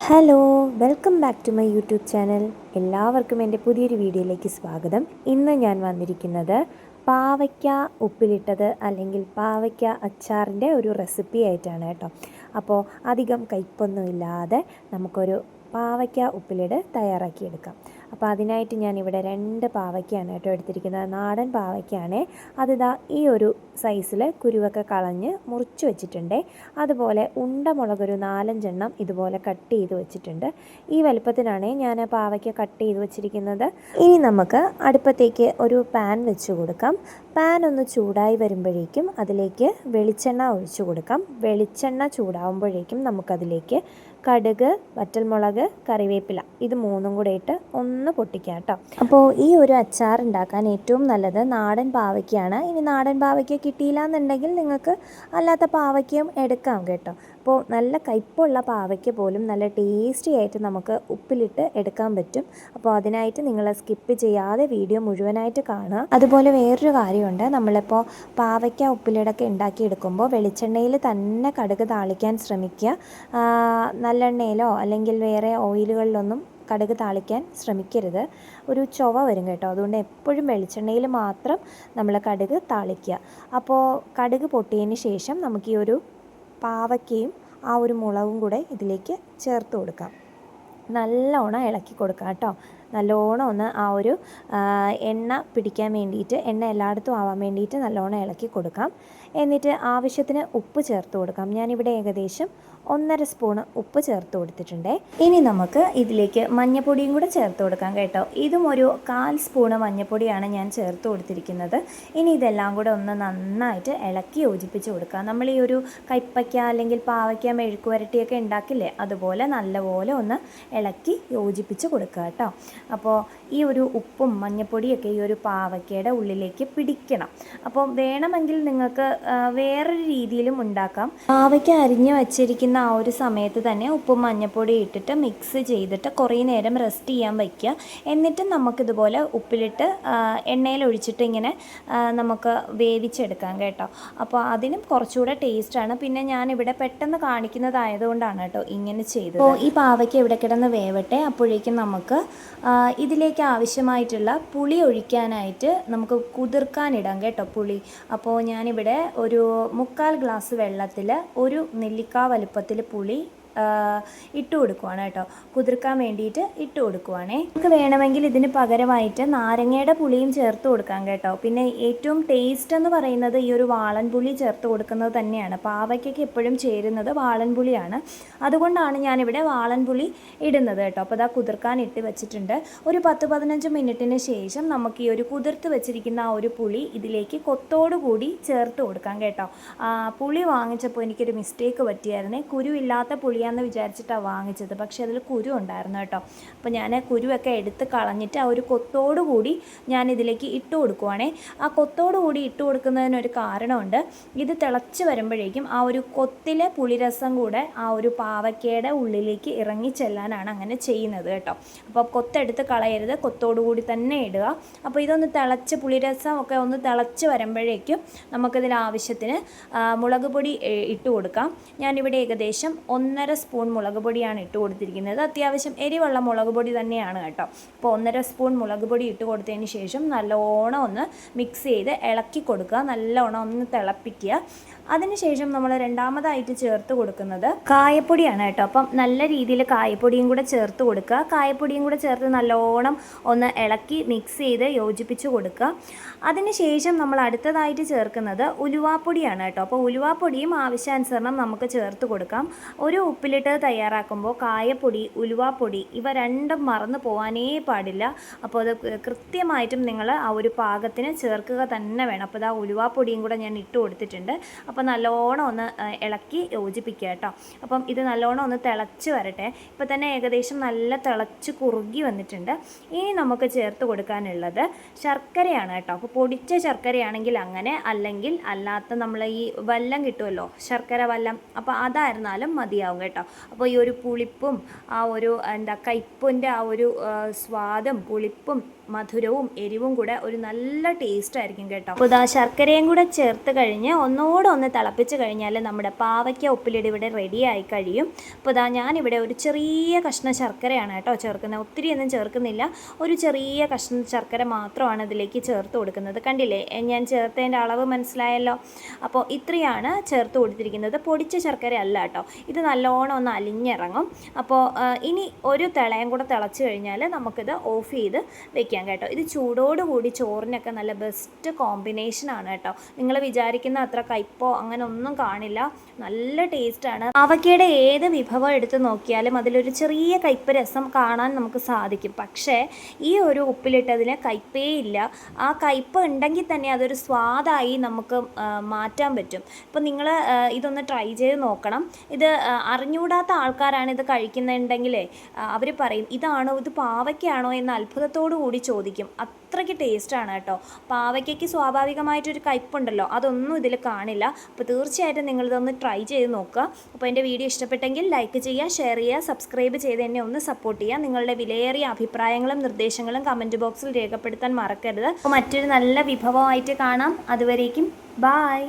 Hello, welcome back to my YouTube channel. എല്ലാവർക്കും എൻ്റെ പുതിയൊരു വീഡിയോയിലേക്ക് സ്വാഗതം. ഇന്ന് ഞാൻ വന്നിരിക്കുന്നത് പാവയ്ക്ക ഉപ്പിലിട്ടത് അല്ലെങ്കിൽ പാവയ്ക്ക അച്ചാറിൻ്റെ ഒരു റെസിപ്പി ആയിട്ടാണ് കേട്ടോ. അപ്പോൾ അധികം കയ്പൊന്നുമില്ലാതെ നമുക്കൊരു പാവയ്ക്ക ഉപ്പിലിട് തയ്യാറാക്കിയെടുക്കാം. അപ്പോൾ അതിനായിട്ട് ഞാനിവിടെ 2 പാവയ്ക്കയാണ് കേട്ടോ എടുത്തിരിക്കുന്നത്. നാടൻ പാവയ്ക്കാണ്. അതിതാ ഈ ഒരു സൈസിൽ കുരുവൊക്കെ കളഞ്ഞ് മുറിച്ച് വെച്ചിട്ടുണ്ട്. അതുപോലെ ഉണ്ടമുളക് ഒരു 4-5 എണ്ണം ഇതുപോലെ കട്ട് ചെയ്ത് വെച്ചിട്ടുണ്ട്. ഈ വലുപ്പത്തിനാണ് ഞാൻ പാവയ്ക്ക കട്ട് ചെയ്ത് വെച്ചിരിക്കുന്നത്. ഇനി നമുക്ക് അടുപ്പത്തേക്ക് ഒരു പാൻ വെച്ച് കൊടുക്കാം. പാൻ ഒന്ന് ചൂടായി വരുമ്പോഴേക്കും അതിലേക്ക് വെളിച്ചെണ്ണ ഒഴിച്ചു കൊടുക്കാം. വെളിച്ചെണ്ണ ചൂടാവുമ്പോഴേക്കും നമുക്കതിലേക്ക് കടുക്, വറ്റൽമുളക്, കറിവേപ്പില ഇത് 3 കൂടെ ഇട്ട് ഒന്ന് പൊട്ടിക്കാം കേട്ടോ. അപ്പോൾ ഈ ഒരു അച്ചാർ ഉണ്ടാക്കാൻ ഏറ്റവും നല്ലത് നാടൻ പാവയ്ക്കയാണ്. ഇനി നാടൻ പാവയ്ക്ക കിട്ടിയില്ല എന്നുണ്ടെങ്കിൽ നിങ്ങൾക്ക് അല്ലാത്ത പാവയ്ക്കയും എടുക്കാം കേട്ടോ. അപ്പോൾ നല്ല കയ്പുള്ള പാവയ്ക്ക പോലും നല്ല ടേസ്റ്റി ആയിട്ട് നമുക്ക് ഉപ്പിലിട്ട് എടുക്കാൻ പറ്റും. അപ്പോൾ അതിനായിട്ട് നിങ്ങൾ സ്കിപ്പ് ചെയ്യാതെ വീഡിയോ മുഴുവനായിട്ട് കാണുക. അതുപോലെ വേറൊരു കാര്യമുണ്ട്, നമ്മളിപ്പോൾ പാവയ്ക്ക ഉപ്പിലിടൊക്കെ ഉണ്ടാക്കിയെടുക്കുമ്പോൾ വെളിച്ചെണ്ണയിൽ തന്നെ കടുക് താളിക്കാൻ ശ്രമിക്കുക. നല്ലെണ്ണയിലോ അല്ലെങ്കിൽ വേറെ ഓയിലുകളിലൊന്നും കടുക് താളിക്കാൻ ശ്രമിക്കരുത്. ഒരു ചൊവ വരും കേട്ടോ. അതുകൊണ്ട് എപ്പോഴും വെളിച്ചെണ്ണയിൽ മാത്രം നമ്മൾ കടുക് താളിക്കുക. അപ്പോൾ കടുക് പൊട്ടിയതിന് ശേഷം നമുക്ക് ഈ ഒരു പാവയ്ക്കയും ആ ഒരു മുളകും കൂടെ ഇതിലേക്ക് ചേർത്ത് കൊടുക്കാം. നല്ലോണം ഇളക്കി കൊടുക്കാം കേട്ടോ. നല്ലോണം ഒന്ന് ആ ഒരു എണ്ണ പിടിക്കാൻ വേണ്ടിയിട്ട്, എണ്ണ എല്ലായിടത്തും ആവാൻ വേണ്ടിയിട്ട് നല്ലോണം ഇളക്കി കൊടുക്കാം. എന്നിട്ട് ആവശ്യത്തിന് ഉപ്പ് ചേർത്ത് കൊടുക്കാം. ഞാനിവിടെ ഏകദേശം 1.5 സ്പൂണ് ഉപ്പ് ചേർത്ത് കൊടുത്തിട്ടുണ്ട്. ഇനി നമുക്ക് ഇതിലേക്ക് മഞ്ഞൾപ്പൊടിയും കൂടെ ചേർത്ത് കൊടുക്കാം കേട്ടോ. ഇതും ഒരു 1/4 സ്പൂണ് മഞ്ഞൾപ്പൊടിയാണ് ഞാൻ ചേർത്ത് കൊടുത്തിരിക്കുന്നത്. ഇനി ഇതെല്ലാം കൂടെ ഒന്ന് നന്നായിട്ട് ഇളക്കി യോജിപ്പിച്ച് കൊടുക്കാം. നമ്മൾ ഈ ഒരു കയ്പ്പയ്ക്ക അല്ലെങ്കിൽ പാവയ്ക്ക മെഴുക്ക് വരട്ടിയൊക്കെ ഉണ്ടാക്കില്ലേ, അതുപോലെ നല്ലപോലെ ഒന്ന് ഇളക്കി യോജിപ്പിച്ച് കൊടുക്കുക കേട്ടോ. അപ്പോൾ ഈ ഒരു ഉപ്പും മഞ്ഞൾപ്പൊടിയൊക്കെ ഈ ഒരു പാവയ്ക്കയുടെ ഉള്ളിലേക്ക് പിടിക്കണം. അപ്പോൾ വേണമെങ്കിൽ നിങ്ങൾക്ക് വേറൊരു രീതിയിലും ഉണ്ടാക്കാം. പാവയ്ക്ക അരിഞ്ഞ് വച്ചിരിക്കുന്ന ആ ഒരു സമയത്ത് തന്നെ ഉപ്പും മഞ്ഞൾപ്പൊടി ഇട്ടിട്ട് മിക്സ് ചെയ്തിട്ട് കുറേ നേരം റെസ്റ്റ് ചെയ്യാൻ വയ്ക്കുക. എന്നിട്ട് നമുക്കിതുപോലെ ഉപ്പിലിട്ട് എണ്ണയിൽ ഒഴിച്ചിട്ട് ഇങ്ങനെ നമുക്ക് വേവിച്ചെടുക്കാം കേട്ടോ. അപ്പോൾ അതിനും കുറച്ചുകൂടെ ടേസ്റ്റാണ്. പിന്നെ ഞാനിവിടെ പെട്ടെന്ന് കാണിക്കുന്നതായതുകൊണ്ടാണ് കേട്ടോ ഇങ്ങനെ ചെയ്തത്. അപ്പോൾ ഈ പാവയ്ക്ക ഇവിടെ കിടന്ന് വേവട്ടെ. അപ്പോഴേക്കും നമുക്ക് ഇതിലേക്ക് ആവശ്യമായിട്ടുള്ള പുളി ഒഴിക്കാനായിട്ട് നമുക്ക് കുതിർക്കാനിടാം കേട്ടോ പുളി. അപ്പോൾ ഞാനിവിടെ ഒരു 1/4 ഗ്ലാസ് വെള്ളത്തിൽ ഒരു നെല്ലിക്ക വലുപ്പത്തിൽ പുളി ഇട്ട് കൊടുക്കുവാണ് കേട്ടോ. കുതിർക്കാൻ വേണ്ടിയിട്ട് ഇട്ട് കൊടുക്കുവാണേ. നമുക്ക് വേണമെങ്കിൽ ഇതിന് പകരമായിട്ട് നാരങ്ങയുടെ പുളിയും ചേർത്ത് കൊടുക്കാം കേട്ടോ. പിന്നെ ഏറ്റവും ടേസ്റ്റ് എന്ന് പറയുന്നത് ഈ ഒരു വാളൻപുളി ചേർത്ത് കൊടുക്കുന്നത് തന്നെയാണ്. പാവയ്ക്കൊക്കെ എപ്പോഴും ചേരുന്നത് വാളൻപുളിയാണ്. അതുകൊണ്ടാണ് ഞാനിവിടെ വാളൻപുളി ഇടുന്നത് കേട്ടോ. അപ്പോൾ അതാ കുതിർക്കാൻ ഇട്ട് വെച്ചിട്ടുണ്ട്. ഒരു 10-15 മിനിറ്റിന് ശേഷം നമുക്ക് ഈ ഒരു കുതിർത്ത് വെച്ചിരിക്കുന്ന ആ ഒരു പുളി ഇതിലേക്ക് കൊത്തോടുകൂടി ചേർത്ത് കൊടുക്കാം കേട്ടോ. പുളി വാങ്ങിച്ചപ്പോൾ എനിക്കൊരു മിസ്റ്റേക്ക് പറ്റിയായിരുന്നേ. കുരുവില്ലാത്ത പുളിയാന്ന് വിചാരിച്ചിട്ടാണ് വാങ്ങിച്ചത്. പക്ഷേ അതിൽ കുരു ഉണ്ടായിരുന്നു കേട്ടോ. അപ്പോൾ ഞാൻ കുരുവൊക്കെ എടുത്ത് കളഞ്ഞിട്ട് ആ ഒരു കൊത്തോടു കൂടി ഞാൻ ഇതിലേക്ക് ഇട്ട് കൊടുക്കുവാണേ. ആ കൊത്തോടു കൂടി ഇട്ട് കൊടുക്കുന്നതിനൊരു കാരണമുണ്ട്. ഇത് തിളച്ച് വരുമ്പോഴേക്കും ആ ഒരു കൊത്തിലെ പുളിരസം കൂടെ ആ ഒരു പാവയ്ക്കയുടെ ഉള്ളിലേക്ക് ഇറങ്ങി ചെല്ലാനാണ് അങ്ങനെ ചെയ്യുന്നത് കേട്ടോ. അപ്പോൾ കൊത്തെടുത്ത് കളയരുത്, കൊത്തോടു കൂടി തന്നെ ഇടുക. അപ്പോൾ ഇതൊന്ന് തിളച്ച് പുളിരസം ഒക്കെ ഒന്ന് തിളച്ച് വരുമ്പോഴേക്കും നമുക്കിതിൽ ആവശ്യത്തിന് മുളക് പൊടി ഇട്ട് കൊടുക്കാം. ഞാനിവിടെ ഏകദേശം 1.5 സ്പൂൺ മുളക് പൊടിയാണ് ഇട്ട് കൊടുത്തിരിക്കുന്നത്. അത്യാവശ്യം എരിവുള്ള മുളക് പൊടി തന്നെയാണ് കേട്ടോ. അപ്പോൾ 1.5 സ്പൂൺ മുളക് പൊടി ഇട്ട് കൊടുത്തതിന് ശേഷം നല്ലോണം ഒന്ന് മിക്സ് ചെയ്ത് ഇളക്കി കൊടുക്കുക. നല്ലോണം ഒന്ന് തിളപ്പിക്കുക. അതിനുശേഷം നമ്മൾ രണ്ടാമതായിട്ട് ചേർത്ത് കൊടുക്കുന്നത് കായപ്പൊടിയാണ് കേട്ടോ. അപ്പം നല്ല രീതിയിൽ കായപ്പൊടിയും കൂടെ ചേർത്ത് കൊടുക്കുക. കായപ്പൊടിയും കൂടെ ചേർത്ത് നല്ലോണം ഒന്ന് ഇളക്കി മിക്സ് ചെയ്ത് യോജിപ്പിച്ച് കൊടുക്കുക. അതിനുശേഷം നമ്മൾ അടുത്തതായിട്ട് ചേർക്കുന്നത് ഉലുവാപ്പൊടിയാണ് കേട്ടോ. അപ്പോൾ ഉലുവാപ്പൊടിയും ആവശ്യാനുസരണം നമുക്ക് ചേർത്ത് കൊടുക്കാം. ഒരു ഉപ്പിലിട്ട് തയ്യാറാക്കുമ്പോൾ കായപ്പൊടി, ഉലുവാപ്പൊടി ഇവ രണ്ടും മറന്നു പോകാനേ പാടില്ല. അപ്പോൾ അത് കൃത്യമായിട്ടും നിങ്ങൾ ആ ഒരു പാകത്തിന് ചേർക്കുക തന്നെ വേണം. അപ്പോൾ ആ ഉലുവാപ്പൊടിയും കൂടെ ഞാൻ ഇട്ട് കൊടുത്തിട്ടുണ്ട്. അപ്പോൾ നല്ലോണം ഒന്ന് ഇളക്കി യോജിപ്പിക്കുക കേട്ടോ. അപ്പം ഇത് നല്ലോണം ഒന്ന് തിളച്ച് വരട്ടെ. ഇപ്പോൾ തന്നെ ഏകദേശം നല്ല തിളച്ച് കുറുകി വന്നിട്ടുണ്ട്. ഇനി നമുക്ക് ചേർത്ത് കൊടുക്കാനുള്ളത് ശർക്കരയാണ് കേട്ടോ. അപ്പോൾ പൊടിച്ച ശർക്കരയാണെങ്കിൽ അങ്ങനെ, അല്ലെങ്കിൽ അല്ലാത്ത നമ്മൾ ഈ വെല്ലം കിട്ടുമല്ലോ, ശർക്കര വെല്ലം, അപ്പോൾ അതായിരുന്നാലും മതിയാവും കേട്ടോ. അപ്പോൾ ഈ ഒരു പുളിപ്പും ആ ഒരു കയ്പിൻ്റെ ആ ഒരു സ്വാദും പുളിപ്പും മധുരവും എരിവും കൂടെ ഒരു നല്ല ടേസ്റ്റ് ആയിരിക്കും കേട്ടോ. അപ്പോൾ ഇതാ ശർക്കരയും കൂടെ ചേർത്ത് കഴിഞ്ഞ് ഒന്നുകൂടെ ഒന്ന് തിളപ്പിച്ച് കഴിഞ്ഞാൽ നമ്മുടെ പാവയ്ക്ക ഉപ്പിലിട്ട് ഇവിടെ റെഡിയായി കഴിയും. അപ്പോൾ ഞാനിവിടെ ഒരു ചെറിയ കഷ്ണം ശർക്കരയാണ് കേട്ടോ ചേർക്കുന്നത്, ഒത്തിരിയൊന്നും ചേർക്കുന്നില്ല. ഒരു ചെറിയ കഷ്ണം ശർക്കര മാത്രമാണ് ഇതിലേക്ക് ചേർത്ത് കൊടുക്കുന്നത്. കണ്ടില്ലേ, ഞാൻ ചേർത്തതിൻ്റെ അളവ് മനസ്സിലായല്ലോ. അപ്പോൾ ഇത്രയാണ് ചേർത്ത് കൊടുത്തിരിക്കുന്നത്, പൊടിച്ച ശർക്കര അല്ല കേട്ടോ. ഇത് നല്ലോണം ഒന്ന് അലിഞ്ഞിറങ്ങും. അപ്പോൾ ഇനി ഒരു തിളയും കൂടെ തിളച്ച് കഴിഞ്ഞാൽ നമുക്കിത് ഓഫ് ചെയ്ത് വെക്കാം കേട്ടോ. ഇത് ചൂടോടുകൂടി ചോറിനൊക്കെ നല്ല ബെസ്റ്റ് കോമ്പിനേഷനാണ് കേട്ടോ. നിങ്ങൾ വിചാരിക്കുന്ന അത്ര കയ്പോ അങ്ങനെ ഒന്നും കാണില്ല, നല്ല ടേസ്റ്റാണ്. പാവയ്ക്കയുടെ ഏത് വിഭവം എടുത്ത് നോക്കിയാലും അതിലൊരു ചെറിയ കയ്പ് രസം കാണാൻ നമുക്ക് സാധിക്കും. പക്ഷേ ഈ ഒരു ഉപ്പിലിട്ടതിന് കയ്പേ ഇല്ല. ആ കയ്പ് ഉണ്ടെങ്കിൽ തന്നെ അതൊരു സ്വാദായി നമുക്ക് മാറ്റാൻ പറ്റും. അപ്പോൾ നിങ്ങൾ ഇതൊന്ന് ട്രൈ ചെയ്ത് നോക്കണം. ഇത് അറിഞ്ഞുകൂടാത്ത ആൾക്കാരാണ് ഇത് കഴിക്കുന്നുണ്ടെങ്കിലേ അവർ പറയും ഇത് പാവയ്ക്കാണോ എന്ന് അത്ഭുതത്തോടു കൂടി ചോദിക്കും. അത്രയ്ക്ക് ടേസ്റ്റാണ് കേട്ടോ. പാവയ്ക്കയ്ക്ക് സ്വാഭാവികമായിട്ടൊരു കയ്പുണ്ടല്ലോ, അതൊന്നും ഇതിൽ കാണില്ല. അപ്പോൾ തീർച്ചയായിട്ടും നിങ്ങളിതൊന്ന് ട്രൈ ചെയ്ത് നോക്കുക. അപ്പോൾ എൻ്റെ വീഡിയോ ഇഷ്ടപ്പെട്ടെങ്കിൽ ലൈക്ക് ചെയ്യുക, ഷെയർ ചെയ്യുക, സബ്സ്ക്രൈബ് ചെയ്ത് എന്നെ ഒന്ന് സപ്പോർട്ട് ചെയ്യുക. നിങ്ങളുടെ വിലയേറിയ അഭിപ്രായങ്ങളും നിർദ്ദേശങ്ങളും കമൻറ്റ് ബോക്സിൽ രേഖപ്പെടുത്താൻ മറക്കരുത്. അപ്പോൾ മറ്റൊരു നല്ല വിഭവമായിട്ട് കാണാം. അതുവരേക്കും ബായ്.